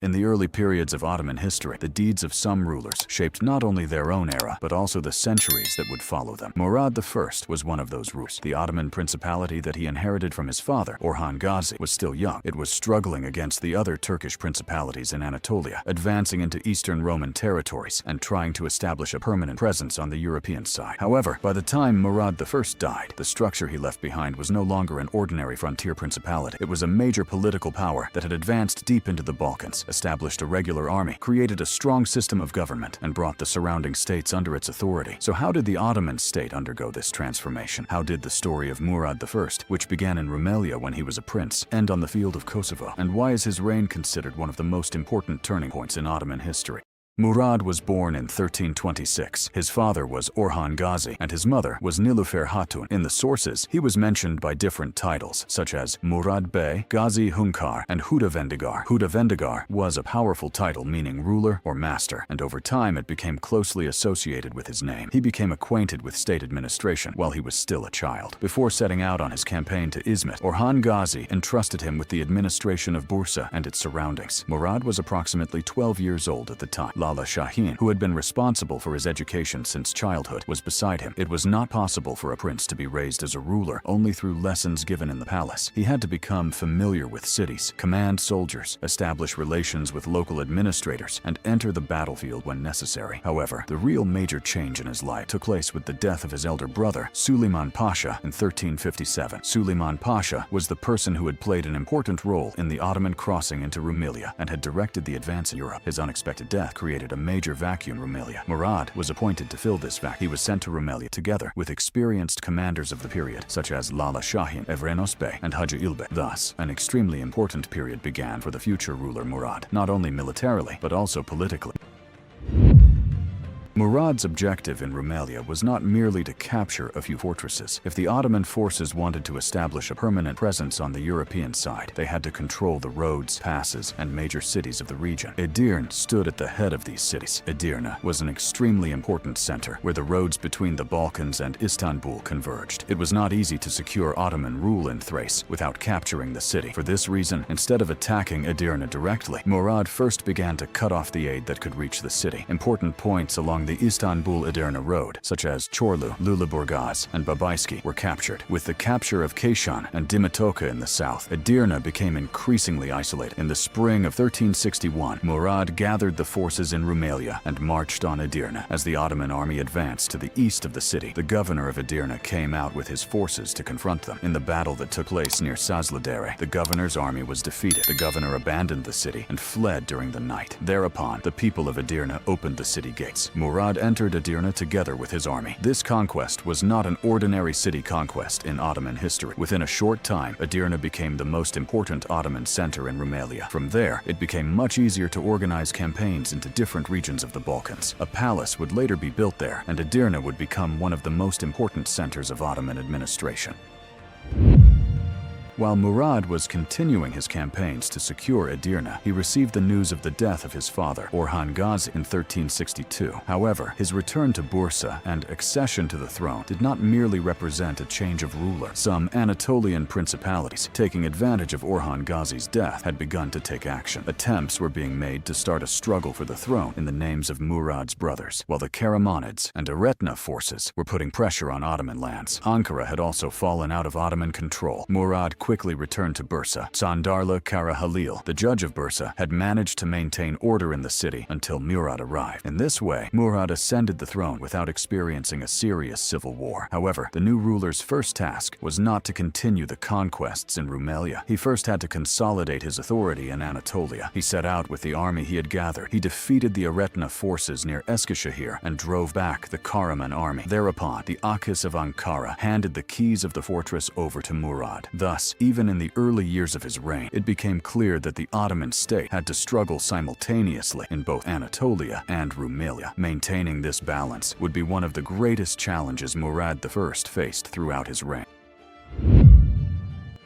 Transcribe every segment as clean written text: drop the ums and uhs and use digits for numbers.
In the early periods of Ottoman history, the deeds of some rulers shaped not only their own era, but also the centuries that would follow them. Murad I was one of those rulers. The Ottoman principality that he inherited from his father, Orhan Gazi, was still young. It was struggling against the other Turkish principalities in Anatolia, advancing into Eastern Roman territories and trying to establish a permanent presence on the European side. However, by the time Murad I died, the structure he left behind was no longer an ordinary frontier principality. It was a major political power that had advanced deep into the Balkans, established a regular army, created a strong system of government, and brought the surrounding states under its authority. So how did the Ottoman state undergo this transformation? How did the story of Murad I, which began in Rumelia when he was a prince, end on the field of Kosovo? And why is his reign considered one of the most important turning points in Ottoman history? Murad was born in 1326. His father was Orhan Gazi, and his mother was Nilüfer Hatun. In the sources, he was mentioned by different titles, such as Murad Bey, Gazi Hunkar, and Hudavendigar. Hudavendigar was a powerful title meaning ruler or master, and over time it became closely associated with his name. He became acquainted with state administration while he was still a child. Before setting out on his campaign to Izmit, Orhan Gazi entrusted him with the administration of Bursa and its surroundings. Murad was approximately 12 years old at the time. Lala Shahin, who had been responsible for his education since childhood, was beside him. It was not possible for a prince to be raised as a ruler only through lessons given in the palace. He had to become familiar with cities, command soldiers, establish relations with local administrators, and enter the battlefield when necessary. However, the real major change in his life took place with the death of his elder brother, Süleyman Pasha, in 1357. Süleyman Pasha was the person who had played an important role in the Ottoman crossing into Rumelia and had directed the advance in Europe. His unexpected death created a major vacuum in Rumelia. Murad was appointed to fill this vacuum. He was sent to Rumelia together with experienced commanders of the period, such as Lala Shahin, Evrenos Bey, and Hacı İlbey. Thus, an extremely important period began for the future ruler Murad, not only militarily, but also politically. Murad's objective in Rumelia was not merely to capture a few fortresses. If the Ottoman forces wanted to establish a permanent presence on the European side, they had to control the roads, passes, and major cities of the region. Edirne stood at the head of these cities. Edirne was an extremely important center where the roads between the Balkans and Istanbul converged. It was not easy to secure Ottoman rule in Thrace without capturing the city. For this reason, instead of attacking Edirne directly, Murad first began to cut off the aid that could reach the city. Important points along the Istanbul-Edirne road, such as Çorlu, Lüleburgaz, and Babayski, were captured. With the capture of Keşan and Dimitoka in the south, Edirne became increasingly isolated. In the spring of 1361, Murad gathered the forces in Rumelia and marched on Edirne. As the Ottoman army advanced to the east of the city, the governor of Edirne came out with his forces to confront them. In the battle that took place near Sazlıdere, the governor's army was defeated. The governor abandoned the city and fled during the night. Thereupon, the people of Edirne opened the city gates. Murad entered Edirne together with his army. This conquest was not an ordinary city conquest in Ottoman history. Within a short time, Edirne became the most important Ottoman center in Rumelia. From there, it became much easier to organize campaigns into different regions of the Balkans. A palace would later be built there, and Edirne would become one of the most important centers of Ottoman administration. While Murad was continuing his campaigns to secure Edirne, he received the news of the death of his father, Orhan Gazi, in 1362. However, his return to Bursa and accession to the throne did not merely represent a change of ruler. Some Anatolian principalities, taking advantage of Orhan Gazi's death, had begun to take action. Attempts were being made to start a struggle for the throne in the names of Murad's brothers, while the Karamanids and Eretna forces were putting pressure on Ottoman lands. Ankara had also fallen out of Ottoman control. Murad quickly returned to Bursa. Sandarlı Kara Halil, the judge of Bursa, had managed to maintain order in the city until Murad arrived. In this way, Murad ascended the throne without experiencing a serious civil war. However, the new ruler's first task was not to continue the conquests in Rumelia. He first had to consolidate his authority in Anatolia. He set out with the army he had gathered. He defeated the Eretna forces near Eskişehir and drove back the Karaman army. Thereupon, the Akis of Ankara handed the keys of the fortress over to Murad. Thus, even in the early years of his reign, it became clear that the Ottoman state had to struggle simultaneously in both Anatolia and Rumelia. Maintaining this balance would be one of the greatest challenges Murad I faced throughout his reign.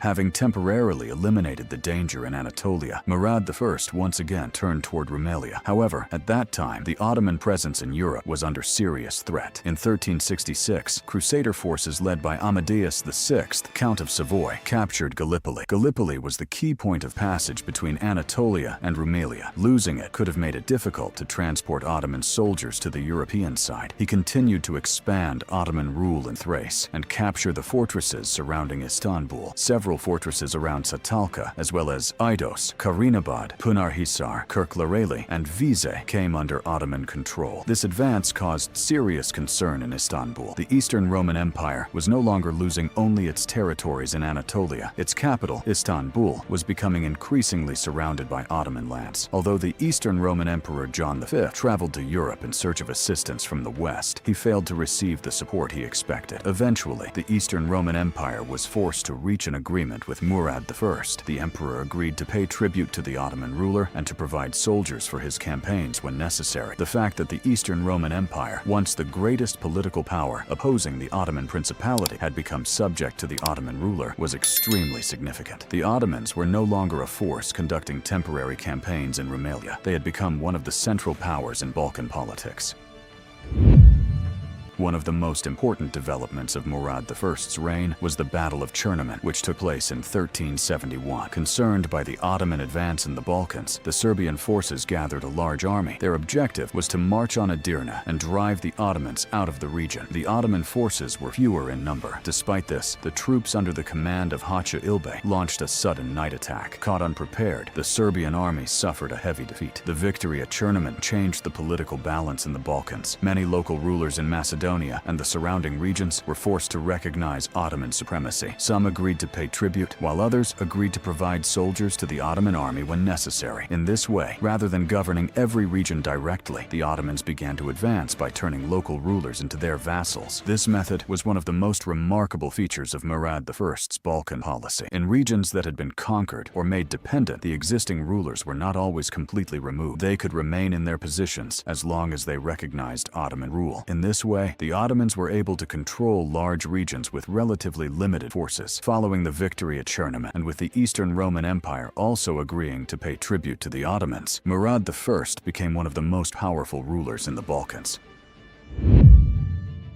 Having temporarily eliminated the danger in Anatolia, Murad I once again turned toward Rumelia. However, at that time, the Ottoman presence in Europe was under serious threat. In 1366, Crusader forces led by Amadeus VI, Count of Savoy, captured Gallipoli. Gallipoli was the key point of passage between Anatolia and Rumelia. Losing it could have made it difficult to transport Ottoman soldiers to the European side. He continued to expand Ottoman rule in Thrace and capture the fortresses surrounding Istanbul. Several fortresses around Satalka, as well as Idos, Karinabad, Pınarhisar, Kırklareli, and Vize came under Ottoman control. This advance caused serious concern in Istanbul. The Eastern Roman Empire was no longer losing only its territories in Anatolia. Its capital, Istanbul, was becoming increasingly surrounded by Ottoman lands. Although the Eastern Roman Emperor John V traveled to Europe in search of assistance from the West, he failed to receive the support he expected. Eventually, the Eastern Roman Empire was forced to reach an agreement with Murad I. The emperor agreed to pay tribute to the Ottoman ruler and to provide soldiers for his campaigns when necessary. The fact that the Eastern Roman Empire, once the greatest political power opposing the Ottoman principality, had become subject to the Ottoman ruler was extremely significant. The Ottomans were no longer a force conducting temporary campaigns in Rumelia. They had become one of the central powers in Balkan politics. One of the most important developments of Murad I's reign was the Battle of Chernomen, which took place in 1371. Concerned by the Ottoman advance in the Balkans, the Serbian forces gathered a large army. Their objective was to march on Edirne and drive the Ottomans out of the region. The Ottoman forces were fewer in number. Despite this, the troops under the command of Haçı İlbey launched a sudden night attack. Caught unprepared, the Serbian army suffered a heavy defeat. The victory at Chernomen changed the political balance in the Balkans. Many local rulers in Macedonia and the surrounding regions were forced to recognize Ottoman supremacy. Some agreed to pay tribute, while others agreed to provide soldiers to the Ottoman army when necessary. In this way, rather than governing every region directly, the Ottomans began to advance by turning local rulers into their vassals. This method was one of the most remarkable features of Murad I's Balkan policy. In regions that had been conquered or made dependent, the existing rulers were not always completely removed. They could remain in their positions as long as they recognized Ottoman rule. In this way, the Ottomans were able to control large regions with relatively limited forces. Following the victory at Chernomen, and with the Eastern Roman Empire also agreeing to pay tribute to the Ottomans, Murad I became one of the most powerful rulers in the Balkans.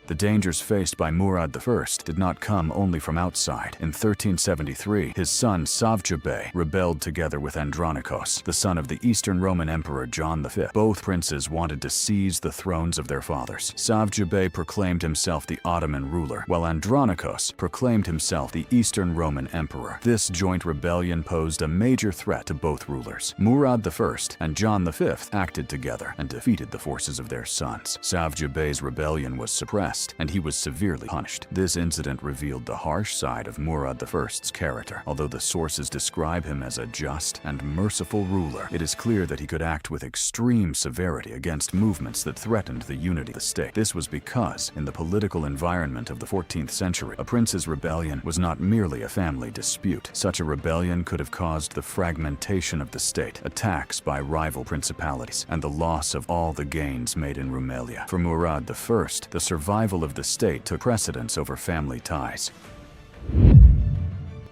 The dangers faced by Murad I did not come only from outside. In 1373, his son Savcı Bey rebelled together with Andronikos, the son of the Eastern Roman Emperor John V. Both princes wanted to seize the thrones of their fathers. Savcı Bey proclaimed himself the Ottoman ruler, while Andronikos proclaimed himself the Eastern Roman Emperor. This joint rebellion posed a major threat to both rulers. Murad I and John V acted together and defeated the forces of their sons. Savcı Bey's rebellion was suppressed, and he was severely punished. This incident revealed the harsh side of Murad I's character. Although the sources describe him as a just and merciful ruler, it is clear that he could act with extreme severity against movements that threatened the unity of the state. This was because, in the political environment of the 14th century, a prince's rebellion was not merely a family dispute. Such a rebellion could have caused the fragmentation of the state, attacks by rival principalities, and the loss of all the gains made in Rumelia. For Murad I, the survival of the state took precedence over family ties.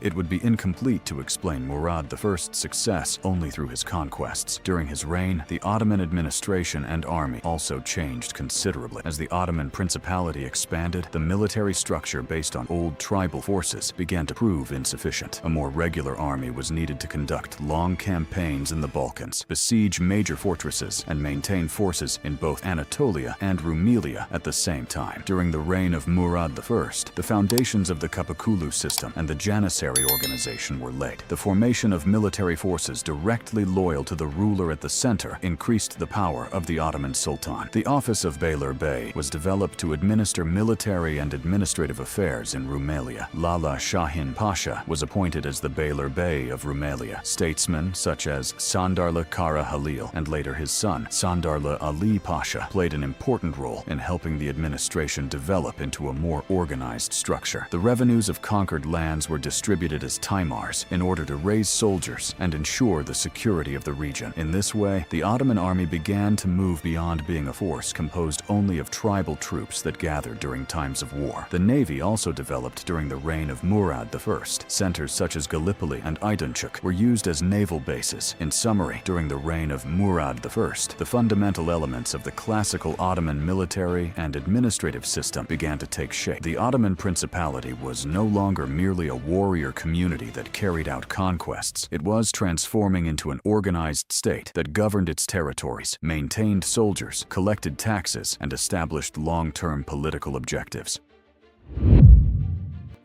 It would be incomplete to explain Murad I's success only through his conquests. During his reign, the Ottoman administration and army also changed considerably. As the Ottoman principality expanded, the military structure based on old tribal forces began to prove insufficient. A more regular army was needed to conduct long campaigns in the Balkans, besiege major fortresses, and maintain forces in both Anatolia and Rumelia at the same time. During the reign of Murad I, the foundations of the Kapıkulu system and the Janissary organization were laid. The formation of military forces directly loyal to the ruler at the center increased the power of the Ottoman Sultan. The office of beylerbey was developed to administer military and administrative affairs in Rumelia. Lala Şahin Pasha was appointed as the beylerbey of Rumelia. Statesmen such as Sandarlı Kara Halil and later his son, Sandarlı Ali Pasha, played an important role in helping the administration develop into a more organized structure. The revenues of conquered lands were distributed distributed as timars in order to raise soldiers and ensure the security of the region. In this way, the Ottoman army began to move beyond being a force composed only of tribal troops that gathered during times of war. The navy also developed during the reign of Murad I. Centers such as Gallipoli and Aydınçuk were used as naval bases. In summary, during the reign of Murad I, the fundamental elements of the classical Ottoman military and administrative system began to take shape. The Ottoman Principality was no longer merely a warrior community that carried out conquests. It was transforming into an organized state that governed its territories, maintained soldiers, collected taxes, and established long-term political objectives.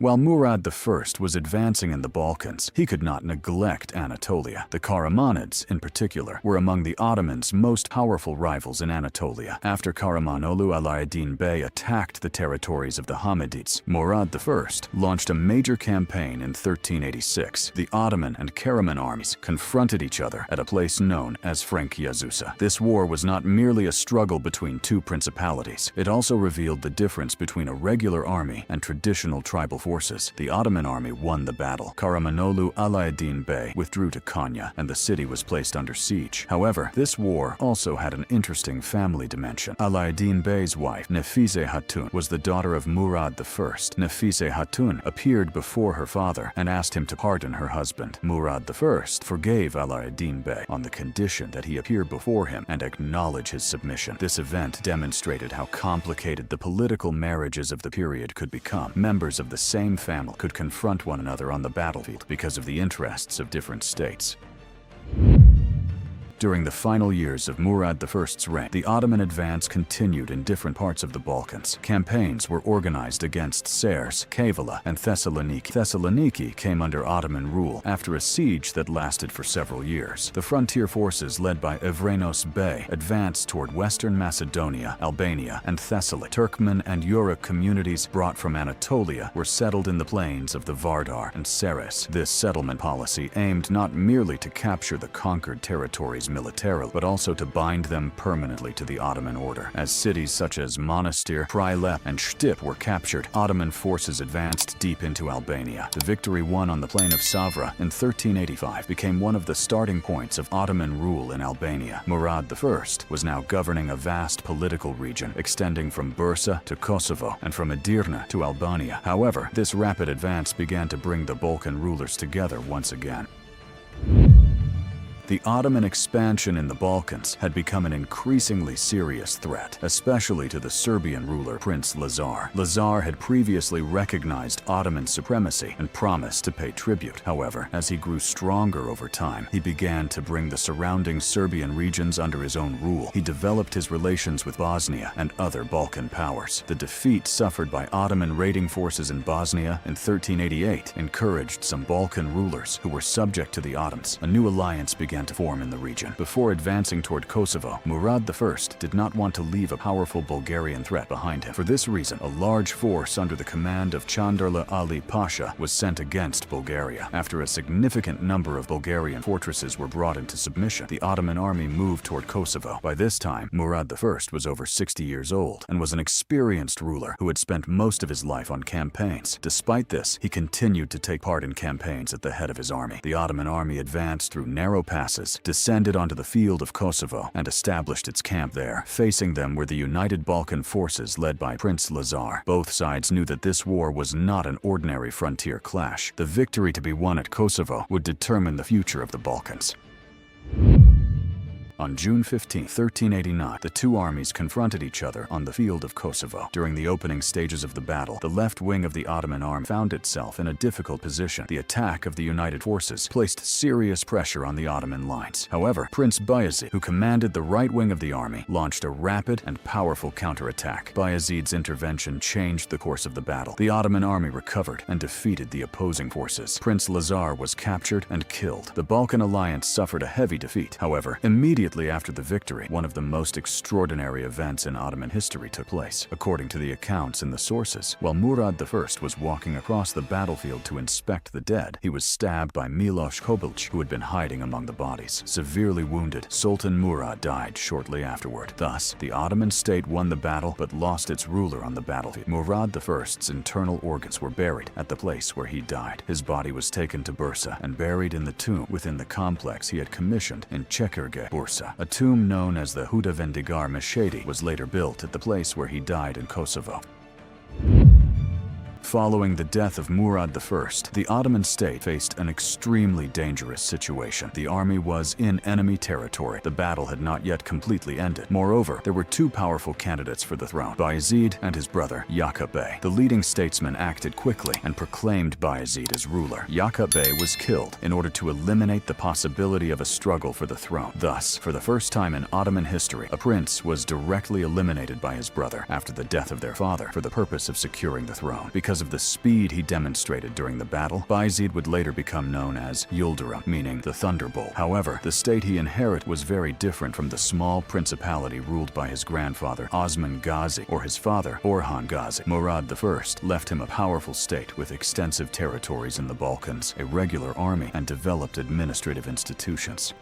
While Murad I was advancing in the Balkans, he could not neglect Anatolia. The Karamanids, in particular, were among the Ottomans' most powerful rivals in Anatolia. After Karamanolu Alauddin Bey attacked the territories of the Hamidids, Murad I launched a major campaign in 1386. The Ottoman and Karaman armies confronted each other at a place known as Frankfurt. This war was not merely a struggle between two principalities. It also revealed the difference between a regular army and traditional tribal forces. The Ottoman army won the battle. Karamanolu Alauddin Bey withdrew to Konya, and the city was placed under siege. However, this war also had an interesting family dimension. Alauddin Bey's wife, Nefise Hatun, was the daughter of Murad I. Nefise Hatun appeared before her father and asked him to pardon her husband. Murad I forgave Alauddin Bey on the condition that he appear before him and acknowledge his submission. This event demonstrated how complicated the political marriages of the period could become. Members of the same family could confront one another on the battlefield because of the interests of different states. During the final years of Murad I's reign, the Ottoman advance continued in different parts of the Balkans. Campaigns were organized against Sers, Kavala, and Thessaloniki. Thessaloniki came under Ottoman rule after a siege that lasted for several years. The frontier forces led by Evrenos Bey advanced toward western Macedonia, Albania, and Thessaly. Turkmen and Yuruk communities brought from Anatolia were settled in the plains of the Vardar and Seres. This settlement policy aimed not merely to capture the conquered territories militarily, but also to bind them permanently to the Ottoman order. As cities such as Monastir, Prilep, and Shtip were captured, Ottoman forces advanced deep into Albania. The victory won on the plain of Savra in 1385 became one of the starting points of Ottoman rule in Albania. Murad I was now governing a vast political region extending from Bursa to Kosovo and from Edirne to Albania. However, this rapid advance began to bring the Balkan rulers together once again. The Ottoman expansion in the Balkans had become an increasingly serious threat, especially to the Serbian ruler Prince Lazar. Lazar had previously recognized Ottoman supremacy and promised to pay tribute. However, as he grew stronger over time, he began to bring the surrounding Serbian regions under his own rule. He developed his relations with Bosnia and other Balkan powers. The defeat suffered by Ottoman raiding forces in Bosnia in 1388 encouraged some Balkan rulers who were subject to the Ottomans. A new alliance began to form in the region. Before advancing toward Kosovo, Murad I did not want to leave a powerful Bulgarian threat behind him. For this reason, a large force under the command of Chandarlı Ali Pasha was sent against Bulgaria. After a significant number of Bulgarian fortresses were brought into submission, the Ottoman army moved toward Kosovo. By this time, Murad I was over 60 years old and was an experienced ruler who had spent most of his life on campaigns. Despite this, he continued to take part in campaigns at the head of his army. The Ottoman army advanced through narrow passes, descended onto the field of Kosovo, and established its camp there. Facing them were the united Balkan forces led by Prince Lazar. Both sides knew that this war was not an ordinary frontier clash. The victory to be won at Kosovo would determine the future of the Balkans. On June 15, 1389, the two armies confronted each other on the field of Kosovo. During the opening stages of the battle, the left wing of the Ottoman army found itself in a difficult position. The attack of the united forces placed serious pressure on the Ottoman lines. However, Prince Bayezid, who commanded the right wing of the army, launched a rapid and powerful counterattack. Bayezid's intervention changed the course of the battle. The Ottoman army recovered and defeated the opposing forces. Prince Lazar was captured and killed. The Balkan alliance suffered a heavy defeat. However, immediately Immediately after the victory, one of the most extraordinary events in Ottoman history took place. According to the accounts in the sources, while Murad I was walking across the battlefield to inspect the dead, he was stabbed by Miloš Kobilj, who had been hiding among the bodies. Severely wounded, Sultan Murad died shortly afterward. Thus, the Ottoman state won the battle but lost its ruler on the battlefield. Murad I's internal organs were buried at the place where he died. His body was taken to Bursa and buried in the tomb within the complex he had commissioned in Çekirge, Bursa. A tomb known as the Hudavendigar Meshedi was later built at the place where he died in Kosovo. Following the death of Murad I, the Ottoman state faced an extremely dangerous situation. The army was in enemy territory. The battle had not yet completely ended. Moreover, there were two powerful candidates for the throne, Bayezid and his brother, Yaqub Bey. The leading statesman acted quickly and proclaimed Bayezid as ruler. Yaqub Bey was killed in order to eliminate the possibility of a struggle for the throne. Thus, for the first time in Ottoman history, a prince was directly eliminated by his brother after the death of their father for the purpose of securing the throne. Because of the speed he demonstrated during the battle, Bayezid would later become known as Yildirim, meaning the thunderbolt. However, the state he inherited was very different from the small principality ruled by his grandfather Osman Gazi or his father Orhan Gazi. Murad I left him a powerful state with extensive territories in the Balkans, a regular army, and developed administrative institutions.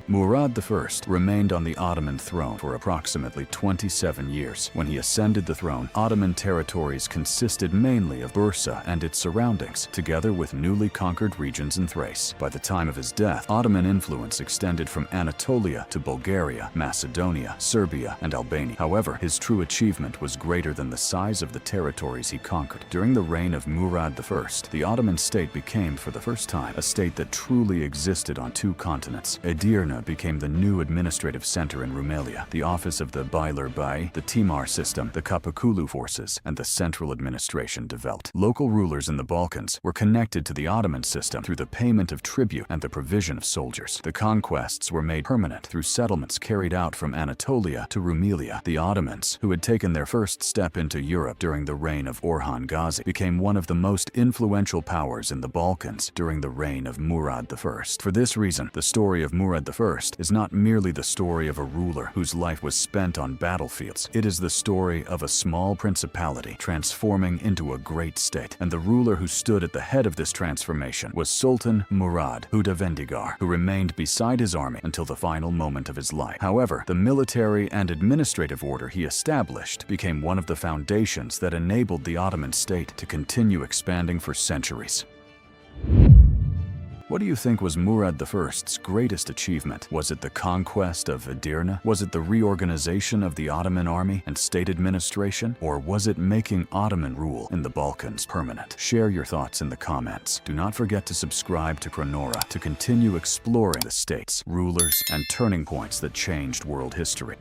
Murad I remained on the Ottoman throne for approximately 27 years. When he ascended the throne, Ottoman territories consisted mainly of Bursa and its surroundings, together with newly conquered regions in Thrace. By the time of his death, Ottoman influence extended from Anatolia to Bulgaria, Macedonia, Serbia, and Albania. However, his true achievement was greater than the size of the territories he conquered. During the reign of Murad I, the Ottoman state became, for the first time, a state that truly existed on two continents. Edirne became the new administrative center in Rumelia, the office of the beylerbey, the timar system, the Kapıkulu forces, and the central administration developed. Local rulers in the Balkans were connected to the Ottoman system through the payment of tribute and the provision of soldiers. The conquests were made permanent through settlements carried out from Anatolia to Rumelia. The Ottomans, who had taken their first step into Europe during the reign of Orhan Gazi, became one of the most influential powers in the Balkans during the reign of Murad I. For this reason, the story of Murad I is not merely the story of a ruler whose life was spent on battlefields. It is the story of a small principality transforming into a great state, and the ruler who stood at the head of this transformation was Sultan Murad Hudavendigar, who remained beside his army until the final moment of his life. However, the military and administrative order he established became one of the foundations that enabled the Ottoman state to continue expanding for centuries. What do you think was Murad I's greatest achievement? Was it the conquest of Edirne? Was it the reorganization of the Ottoman army and state administration? Or was it making Ottoman rule in the Balkans permanent? Share your thoughts in the comments. Do not forget to subscribe to Chronora to continue exploring the states, rulers, and turning points that changed world history.